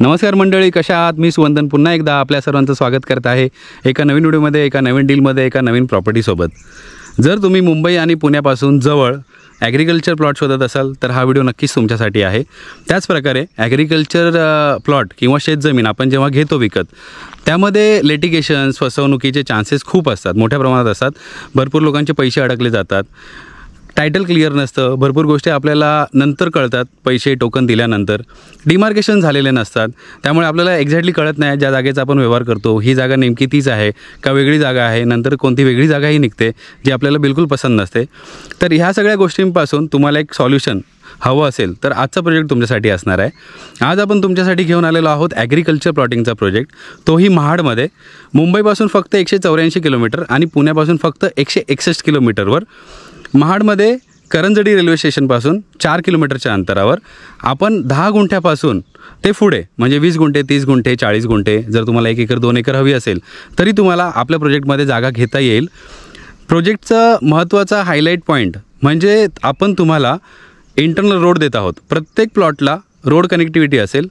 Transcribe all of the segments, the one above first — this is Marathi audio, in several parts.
नमस्कार मंडळी, कशा आहात? मी सुवंदन पुन्हा एकदा आपल्या सर्वांचं स्वागत करत आहे एका नवीन व्हिडिओमध्ये, एका नवीन डीलमध्ये, एका नवीन प्रॉपर्टीसोबत. जर तुम्ही मुंबई आणि पुण्यापासून जवळ ॲग्रिकल्चर प्लॉट शोधत असाल तर हा व्हिडिओ नक्कीच तुमच्यासाठी आहे. त्याचप्रकारे ॲग्रिकल्चर प्लॉट किंवा शेतजमीन आपण जेव्हा घेतो विकत, त्यामध्ये लिटिगेशन्स, फसवणुकीचे चान्सेस खूप असतात, मोठ्या प्रमाणात असतात. भरपूर लोकांचे पैसे अडकले जातात, टायटल क्लिअर नसतं, भरपूर गोष्टी आपल्याला नंतर कळतात, पैसे टोकन दिल्यानंतर डिमार्केशन झालेले नसतात. त्यामुळे आपल्याला एक्झॅक्टली कळत नाही ज्या जागेचा आपण व्यवहार करतो ही जागा नेमकी तीच आहे का वेगळी जागा आहे, नंतर कोणती वेगळी जागाही निघते जी आपल्याला बिलकुल पसंत नसते. तर ह्या सगळ्या गोष्टींपासून तुम्हाला एक सॉल्युशन हवं असेल तर आजचा प्रोजेक्ट तुमच्यासाठी असणार आहे. आज आपण तुमच्यासाठी घेऊन आलेलो आहोत ॲग्रिकल्चर प्लॉटिंगचा प्रोजेक्ट, तोही महाडमध्ये. मुंबईपासून फक्त 184 किलोमीटर आणि पुण्यापासून फक्त 161 किलोमीटरवर. महाडमध्ये करंजडी रेल्वे स्टेशनपासून 4 किलोमीटरच्या अंतरावर आपण 10 गुंठ्यापासून ते पुढे म्हणजे 20 गुंठे, 30 गुंठे, 40 गुंठे, जर तुम्हाला 1 एकर 2 एकर हवी असेल तरी तुम्हाला आपल्या प्रोजेक्टमध्ये जागा घेता येईल. प्रोजेक्टचा महत्त्वाचा हायलाईट पॉईंट म्हणजे आपण तुम्हाला इंटरनल रोड देत आहोत. प्रत्येक प्लॉटला रोड कनेक्टिव्हिटी असेल.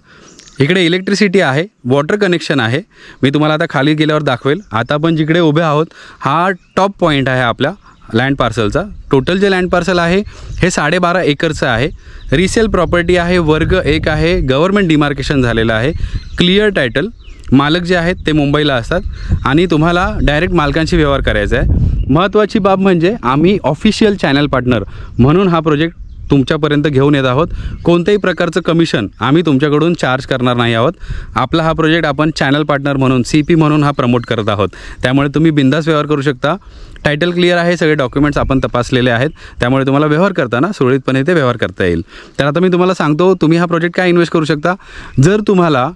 इकडे इलेक्ट्रिसिटी आहे, वॉटर कनेक्शन आहे. मी तुम्हाला आता खाली गेल्यावर दाखवेल. आता आपण जिकडे उभे आहोत हा टॉप पॉईंट आहे आपल्या लँड पार्सलचा. टोटल जे लँड पार्सल आहे हे 12.5 एकरचं आहे. रिसेल प्रॉपर्टी आहे, वर्ग 1 आहे, गव्हर्मेंट डिमार्केशन झालेलं आहे, क्लिअर टायटल. मालक जे आहेत ते मुंबईला असतात आणि तुम्हाला डायरेक्ट मालकांशी व्यवहार करायचा आहे. महत्त्वाची बाब म्हणजे आम्ही ऑफिशियल चॅनल पार्टनर म्हणून हा प्रोजेक्ट तुमच्यापर्यंत घेऊन येत आहोत. कोणत्याही प्रकारचं कमिशन आम्ही तुमच्याकडून चार्ज करणार नाही आहोत. आपला हा प्रोजेक्ट आपण चॅनल पार्टनर म्हणून, CP म्हणून हा प्रमोट करत आहोत. त्यामुळे तुम्ही बिंदास व्यवहार करू शकता. टायटल क्लिअर आहे, सगळे डॉक्युमेंट्स आपण तपासलेले आहेत, त्यामुळे तुम्हाला व्यवहार करताना सुरळीतपणे ते व्यवहार करता येईल. तर आता मी तुम्हाला सांगतो तुम्ही हा प्रोजेक्ट काय इन्व्हेस्ट करू शकता. जर तुम्हाला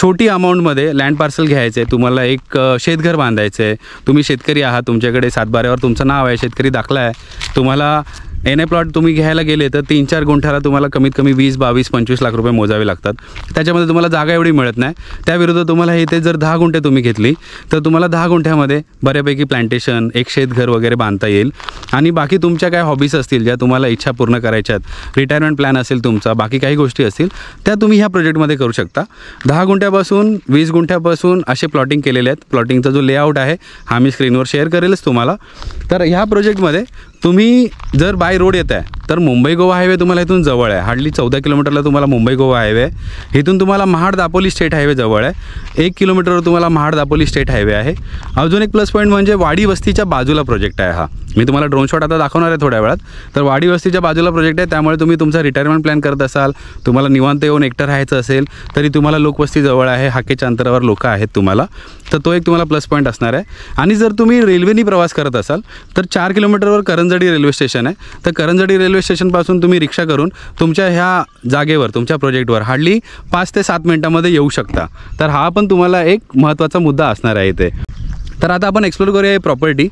छोटी अमाऊंटमध्ये लँड पार्सल घ्यायचं आहे, तुम्हाला एक शेतघर बांधायचं आहे, तुम्ही शेतकरी आहात, तुमच्याकडे सातबाऱ्यावर तुमचं नाव आहे, शेतकरी दाखला आहे, तुम्हाला NA प्लॉट तुम्ही घ्यायला गेले तर 3-4 गुंठ्याला तुम्हाला कमीत कमी 20, 22, 25 लाख रुपये मोजावे लागतात. त्याच्यामध्ये तुम्हाला जागा एवढी मिळत नाही. त्याविरुद्ध तुम्हाला इथे जर 10 गुंठे तुम्ही घेतली तर तुम्हाला 10 गुंठ्यामध्ये बऱ्यापैकी प्लांटेशन, एक शेतघर वगैरे बांधता येईल. आणि बाकी तुमच्या काय हॉबीज असतील, ज्या तुम्हाला इच्छा पूर्ण करायच्यात, रिटायरमेंट प्लॅन असेल तुमचा, बाकी काही गोष्टी असतील त्या तुम्ही ह्या प्रोजेक्टमध्ये करू शकता. 10 गुंठ्यापासून 20 गुंठ्यापासून असे प्लॉटिंग केलेले आहेत. प्लॉटिंगचा जो लेआउट आहे हा मी स्क्रीनवर शेअर करेलच तुम्हाला. तर ह्या प्रोजेक्टमध्ये तुम्ही जर बाय रोड येत आहे तर मुंबई गोवा हायवे तुम्हाला इथून जवळ आहे. हार्डली 14 किलोमीटरला तुम्हाला मुंबई गोवा हायवे आहे. इथून तुम्हाला महाड दापोली स्टेट हायवे जवळ आहे. 1 किलोमीटरवर तुम्हाला महाड दापोली स्टेट हायवे आहे. अजून एक प्लस पॉईंट म्हणजे वाडी वस्तीच्या बाजूला प्रोजेक्ट आहे हा. मी तुम्हाला ड्रोन शॉट आता दाखवणार आहे थोड्या वेळात. तर वाडी वस्तीच्या बाजूला प्रोजेक्ट आहे, त्यामुळे तुम्ही तुमचा रिटायरमेंट प्लॅन करत असाल, तुम्हाला निवांत येऊन एकटं राहायचं असेल तरी तुम्हाला लोकवस्ती जवळ आहे, हाकेच्या अंतरावर लोक आहेत तुम्हाला, तर तो एक तुम्हाला प्लस पॉईंट असणार आहे. आणि जर तुम्ही रेल्वेनी प्रवास करत असाल तर 4 किलोमीटरवर करंजडी रेल्वे स्टेशन आहे. तर करंजडी रेल्वे स्टेशनपासून तुम्ही रिक्षा करून तुमच्या ह्या जागेवर, तुमच्या प्रोजेक्टवर हार्डली 5 ते 7 मिनिटांमध्ये येऊ शकता. तर हा पण तुम्हाला एक महत्त्वाचा मुद्दा असणार आहे इथे. तर आता आपण एक्सप्लोर करूया ही प्रॉपर्टी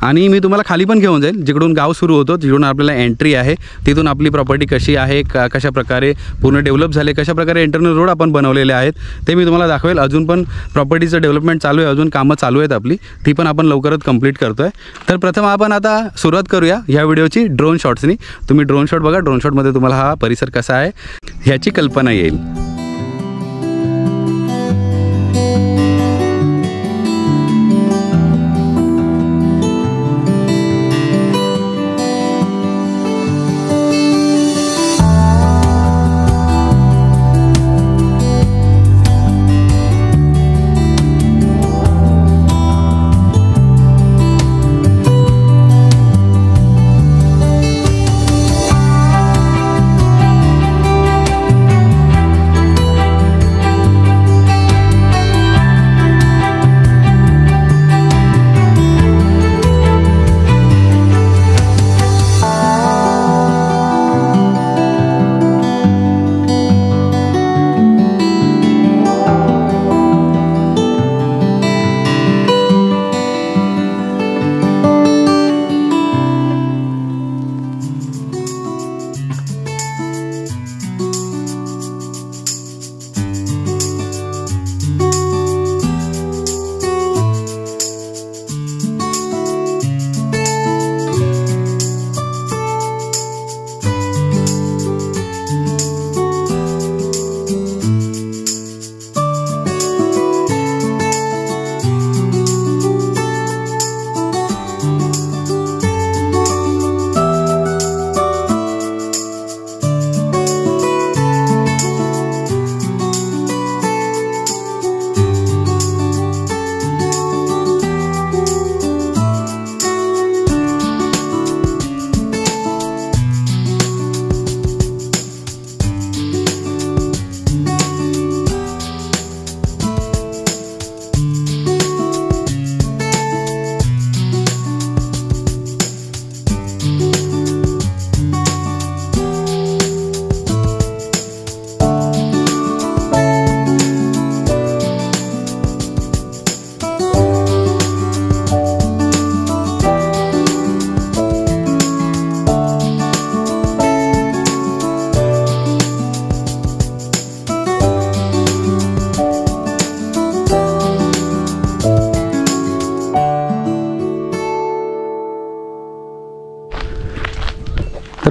आणि मी तुम्हाला खाली पण घेऊन जाईल, जिकडून गाव सुरू होतो, जिकडून आपल्याला एंट्री आहे, तिथून आपली प्रॉपर्टी कशी आहे, कशा प्रकारे पूर्ण डेव्हलप झाले, कशा प्रकारे इंटरनल रोड आपण बनवलेले आहेत ते मी तुम्हाला दाखवेल. अजून पण प्रॉपर्टीचं डेव्हलपमेंट चालू आहे, अजून कामं चालू आहेत आपली, ती पण आपण लवकरच कंप्लीट करतो आहे. तर प्रथम आपण आता सुरुवात करूया ह्या व्हिडिओची ड्रोन शॉट्सनी. तुम्ही ड्रोन शॉट बघा, ड्रोन शॉटमध्ये तुम्हाला हा परिसर कसा आहे ह्याची कल्पना येईल.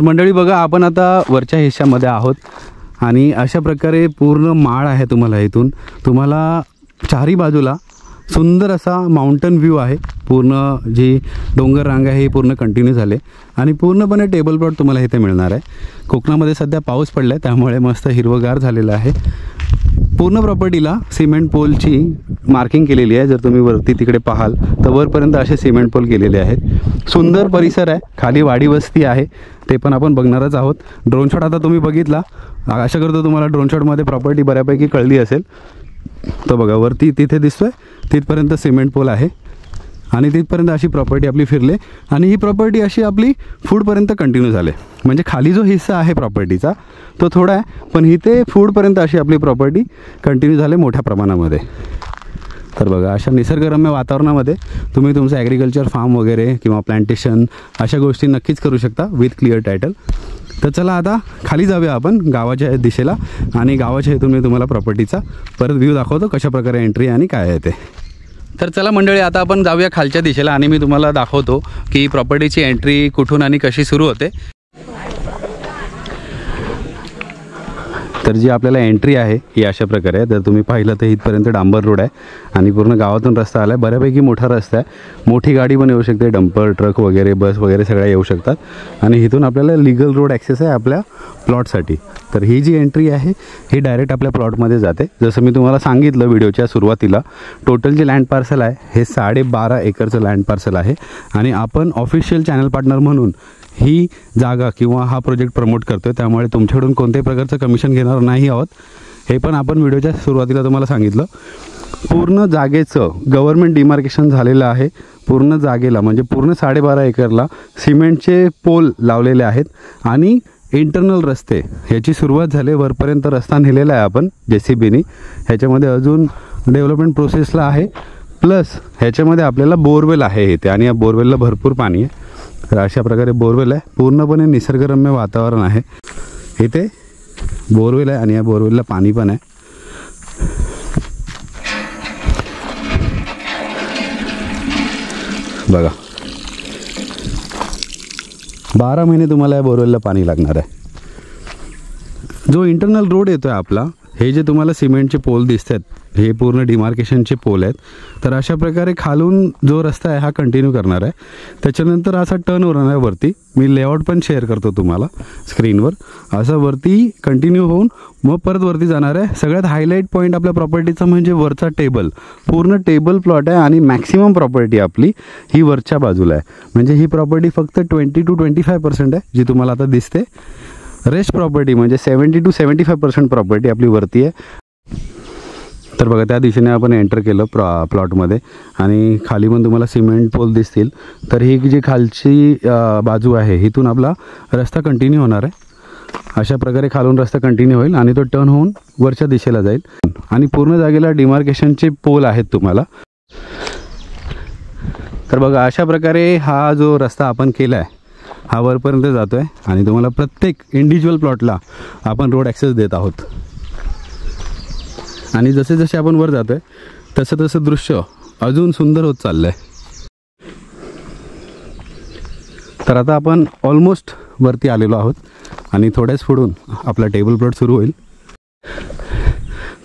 मंडळी बघा, आपण आता वरच्या हिस्सामध्ये आहोत आणि अशा प्रकारे पूर्ण माळ आहे. तुम्हाला तुम्हाला चारी बाजूला सुंदर असा माउंटन व्ह्यू आहे. पूर्ण जी डोंगर रांग आहे ही पूर्ण कंटिन्यू झाले आणि पूर्णपणे टेबल प्लॉट तुम्हाला इथे मिळणार आहे. कोकणामध्ये सध्या पाऊस पडला आहे त्यामुळे मस्त हिरवगार झालेलं आहे. पूर्ण प्रॉपर्टीला सिमेंट पोलची मार्किंग केलेली आहे. जर तुम्ही वरती तिकडे पाहाल तर वरपर्यंत असे सिमेंट पोल केलेले आहेत. सुंदर परिसर आहे. खाली वाडी वस्ती आहे, ते पण आपण बघणारच आहोत. ड्रोन शॉट आता तुम्ही बघितला, आशा करतो तुम्हाला ड्रोन शॉटमध्ये प्रॉपर्टी बऱ्यापैकी कळली असेल. तो बघा वरती तिथे दिसतोय तिथपर्यंत सिमेंट पोल आहे आणि तिथपर्यंत अशी प्रॉपर्टी आपली फिरले आणि ही प्रॉपर्टी अशी आपली फूडपर्यंत कंटिन्यू झाले. म्हणजे खाली जो हिस्सा आहे प्रॉपर्टीचा तो थोडा आहे, पण इथे फूडपर्यंत अशी आपली प्रॉपर्टी कंटिन्यू झाले मोठ्या प्रमाणामध्ये. तर बघा अशा निसर्गरम्य वातावरणामध्ये तुम्ही तुमचं ॲग्रिकल्चर फार्म वगैरे किंवा प्लांटेशन अशा गोष्टी नक्कीच करू शकता विथ क्लिअर टायटल. तर चला आता खाली जाऊया आपण गावाच्या दिशेला आणि गावाच्या इथून मी तुम्हाला प्रॉपर्टीचा परत व्ह्यू दाखवतो कशा प्रकारे एंट्री आणि काय आहे ते. तर चला मंडळी आता आपण जाऊया खालच्या दिशेला आणि मी तुम्हाला दाखवतो की प्रॉपर्टीची एंट्री कुठून आणि कशी सुरू होते. तर जी आपल्याला एंट्री आहे ही अशा प्रकारे आहे. तर तुम्ही पाहिलं तर इथपर्यंत डांबर रोड आहे आणि पूर्ण गावातून रस्ता आला आहे. बऱ्यापैकी मोठा रस्ता आहे. मोठी गाडी पण येऊ शकते, डंपर ट्रक वगैरे बस वगैरे सगळ्या येऊ शकतात आणि इथून आपल्याला लीगल रोड ॲक्सेस आहे आपल्या प्लॉटसाठी. तर ही जी एंट्री आहे ही डायरेक्ट आपल्या प्लॉटमध्ये जाते. जसं मी तुम्हाला सांगितलं व्हिडिओच्या सुरुवातीला, टोटल जे लँड पार्सल आहे हे 12.5 एकरचं लँड पार्सल आहे आणि आपण ऑफिशियल चॅनल पार्टनर म्हणून ही जागा किंवा हा प्रोजेक्ट प्रमोट करतो आहे. त्यामुळे तुमच्याकडून कोणत्याही प्रकारचं कमिशन घेणार नाही आहोत. हे पण आपण व्हिडिओच्या सुरुवातीला तुम्हाला सांगितलं. पूर्ण जागेचं गव्हर्नमेंट डिमार्केशन झालेलं आहे. पूर्ण जागेला म्हणजे पूर्ण 12.5 एकरला सिमेंटचे पोल लावलेले आहेत आणि इंटरनल रस्ते ह्याची सुरुवात झाली. वरपर्यंत रस्ता नेलेला आहे आपण JCBनी. ह्याच्यामध्ये अजून डेव्हलपमेंट प्रोसेसला आहे. प्लस ह्याच्यामध्ये आपल्याला बोरवेल आहे इथे आणि या बोरवेलला भरपूर पाणी आहे. तर अशा प्रकारे बोरवेल आहे. पूर्णपणे निसर्गरम्य वातावरण आहे. इथे बोरवेल आहे आणि या बोरवेलला पाणी पण आहे. बघा 12 महिने तुम्हाला या बोरवेलला पाणी लागणार आहे. जो इंटरनल रोड येतो आहे आपला, हे जे तुम्हाला सिमेंटचे पोल दिसत आहेत हे पूर्ण डिमार्केशनचे पोल आहेत. तर अशा प्रकारे खालून जो रस्ता आहे हा कंटिन्यू करणार आहे. त्याच्यानंतर असा टर्न होणार आहे वरती. मी लेआउट पण शेअर करतो तुम्हाला स्क्रीनवर. असं वरती कंटिन्यू होऊन मग परत वरती जाणार आहे. सगळ्यात हायलाईट पॉईंट आपल्या प्रॉपर्टीचा म्हणजे वरचा टेबल. पूर्ण टेबल प्लॉट आहे आणि मॅक्सिमम प्रॉपर्टी आपली ही वरच्या बाजूला आहे. म्हणजे ही प्रॉपर्टी फक्त 20 to 25% आहे जी तुम्हाला आता दिसते. रेस्ट प्रॉपर्टी म्हणजे 70 to 75% प्रॉपर्टी आपली वरती आहे. तर बघा त्या दिशेने आपण एंटर केलं प्लॉटमध्ये आणि खाली पण तुम्हाला सिमेंट पोल दिसतील. तर ही जी खालची बाजू आहे इथून आपला रस्ता कंटिन्यू होणार आहे. अशा प्रकारे खालून रस्ता कंटिन्यू होईल आणि तो टर्न होऊन वरच्या दिशेला जाईल आणि पूर्ण जागेला डिमार्केशनचे पोल आहेत तुम्हाला. तर बघा अशा प्रकारे हा जो रस्ता आपण केला आहे हा वरपर्यंत जातो आहे आणि तुम्हाला प्रत्येक इंडिव्हिज्युअल प्लॉटला आपण रोड ॲक्सेस देत आहोत. आणि जसे जसे आपण वर जातो आहे तसं तसं दृश्य अजून सुंदर होत चाललं आहे. तर आता आपण ऑलमोस्ट वरती आलेलो आहोत आणि थोड्याच पुढून आपला टेबल प्लॉट सुरू होईल.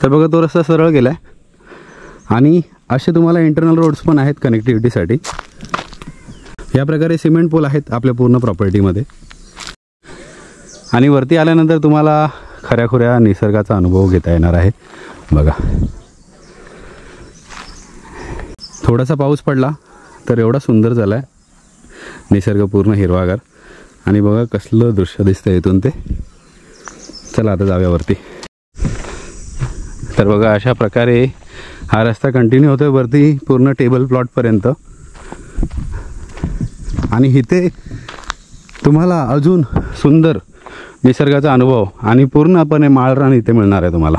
तर बघा तो रस्ता सरळ गेला आहे आणि असे तुम्हाला इंटरनल रोड्स पण आहेत कनेक्टिव्हिटीसाठी. या प्रकारे सिमेंट पोल आहेत आपल्या पूर्ण प्रॉपर्टीमध्ये आणि वरती आल्यानंतर तुम्हाला खऱ्याखुऱ्या निसर्गाचा अनुभव घेता येणार आहे. बघा थोडासा पाऊस पडला तर एवढा सुंदर झाला आहे निसर्ग, पूर्ण हिरवागार. आणि बघा कसलं दृश्य दिसतं इथून ते. चला आता जाऊया वरती. तर बघा अशा प्रकारे हा रस्ता कंटिन्यू होतो वरती पूर्ण टेबल प्लॉटपर्यंत आणि इथे तुम्हाला अजून सुंदर निसर्गाचा अनुभव आणि पूर्णपणे माळरान इथे मिळणार आहे तुम्हाला.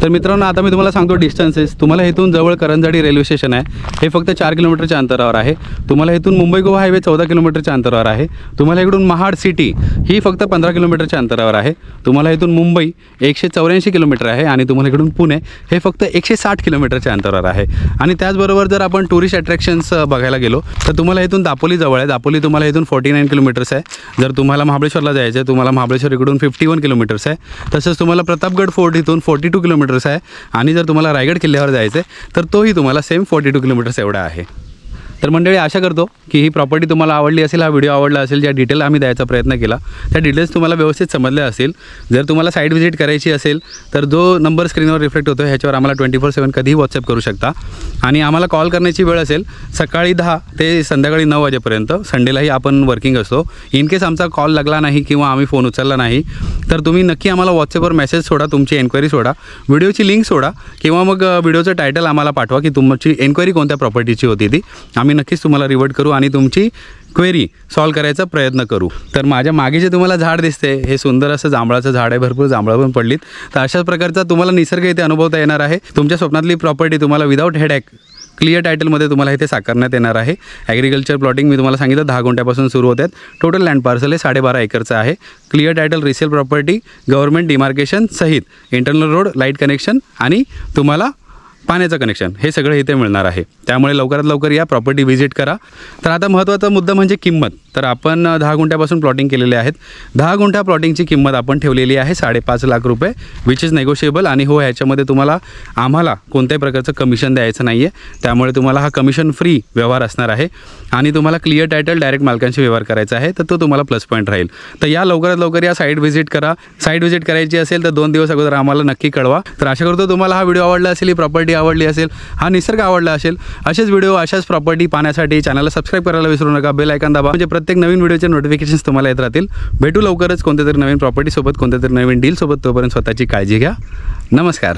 तर मित्रांनो, आता मी तुम्हाला सांगतो डिस्टन्सेस. तुम्हाला इथून जवळ करंजाडी रेल्वे स्टेशन आहे, हे फक्त 4 किलोमीटरच्या अंतरावर आहे. तुम्हाला इथून मुंबई गोवा हायवे 14 किलोमीटरच्या अंतरावर आहे. तुम्हाला इकडून महाड सिटी ही फक्त 15 किलोमीटरच्या अंतरावर आहे. तुम्हाला इथून मुंबई 184 किलोमीटर आहे आणि तुम्हाला इकडून पुणे हे फक्त 160 किलोमीटरच्या अंतरावर आहे. आणि त्याचबरोबर जर आपण टुरिस्ट अट्रॅक्शन्स बघायला गेलो तर तुम्हाला इथून दापोली जवळ आहे. दापोली तुम्हाला इथून 49 किलोमीटर्स आहे. जर तुम्हाला महाबळेश्वरला जायचं आहे, तुम्हाला महाबळेश्वर इकडून 51 किलोमीटर्स आहे. तसंच तुम्हाला प्रतापगड फोर्ट इथून 42 किलोमीटर्स आहे. आणि जर तुम्हाला रायगड किल्ल्यावर जायचं आहे तर तोही तुम्हाला सेम 42 किलोमीटर्स एवढा आहे. तर मंडळी, आशा करतो की ही प्रॉपर्टी तुम्हाला आवडली असेल, हा व्हिडिओ आवडला असेल, ज्या डिटेल आम्ही द्यायचा प्रयत्न केला त्या डिटेल्स तुम्हाला व्यवस्थित समजल्या असतील. जर तुम्हाला साईट व्हिजिट करायची असेल तर जो नंबर स्क्रीनवर रिफ्लेक्ट होतो ह्याच्यावर आम्हाला 24/7 कधीही व्हॉट्सअप करू शकता. आणि आम्हाला कॉल करण्याची वेळ असेल सकाळी 10 ते संध्याकाळी 9 वाजेपर्यंत. संडेलाही आपण वर्किंग असतो. इन केस आमचा कॉल लागला नाही किंवा आम्ही फोन उचलला नाही तर तुम्ही नक्की आम्हाला व्हॉट्सअपवर मेसेज सोडा, तुमची एन्क्वायरी सोडा, व्हिडिओची लिंक सोडा किंवा मग व्हिडिओचं टायटल आम्हाला पाठवा की तुमची एन्क्वायरी कोणत्या प्रॉपर्टीची होती ती. आम्ही नक्कीच तुम्हाला रिवर्ट करू आणि तुमची क्वेरी सॉल्व करायचा प्रयत्न करू. तर माझ्या मागे जे तुम्हाला झाड दिसते हे सुंदर असं जांभळाचं झाड आहे. भरपूर जांभळं पण पडलीत. तर अशाच प्रकारचा तुम्हाला निसर्ग इथे अनुभवता येणार आहे. तुमच्या स्वप्नातली प्रॉपर्टी तुम्हाला विदाऊट हेडॅक क्लिअर टायटलमध्ये तुम्हाला इथे साकारण्यात येणार आहे. ॲग्रिकल्चर प्लॉटिंग मी तुम्हाला सांगितलं 10 गुंठ्यापासून सुरू होत आहेत. टोटल लँड पार्सल आहे 12.5 एकरचं आहे. Clear title, resale property, government demarcation सहित इंटरनल रोड, लाईट कनेक्शन आणि तुम्हाला पाण्याचं कनेक्शन हे सगळं इथे मिळणार आहे. त्यामुळे लवकरात लवकर या, प्रॉपर्टी व्हिजिट करा. तर आता महत्त्वाचा मुद्दा म्हणजे किंमत. तर आपण 10 गुंठ्यापासून प्लॉटिंग केलेले आहेत. 10 गुंठा प्लॉटिंगची किंमत आपण ठेवलेली आहे 5.5 लाख रुपये, विच इज नेगोशिएबल. आणि हो, ह्याच्यामध्ये तुम्हाला आम्हाला कोणत्याही प्रकारचं कमिशन द्यायचं नाही आहे. त्यामुळे तुम्हाला हा कमिशन फ्री व्यवहार असणार आहे आणि तुम्हाला क्लिअर टायटल डायरेक्ट मालकांशी व्यवहार करायचा आहे. तर तो तुम्हाला प्लस पॉईंट राहील. तर या लवकरात लवकर या, साईट व्हिजिट करा. साईट व्हिजिट करायची असेल तर 2 दिवस अगोदर आम्हाला नक्की कळवा. तर आशा करतो तुम्हाला हा व्हिडिओ आवडला असेल, ही प्रॉपर्टी आवडली असेल, हा निसर्ग आवडला असेल. असेच व्हिडिओ, अशाच प्रॉपर्टी पाहण्यासाठी चॅनलला सबस्क्राईब करायला विसरू नका. बेल आयकॉन दाबा म्हणजे प्रत्येक नवीन व्हिडिओचे नोटिफिकेशन्स तुम्हाला येत राहतील. भेटू लवकरच कोणत्यातरी नवीन प्रॉपर्टीसोबत, कोणत्यातरी नवीन डीलसोबत. तोपर्यंत स्वतःची काळजी घ्या. नमस्कार.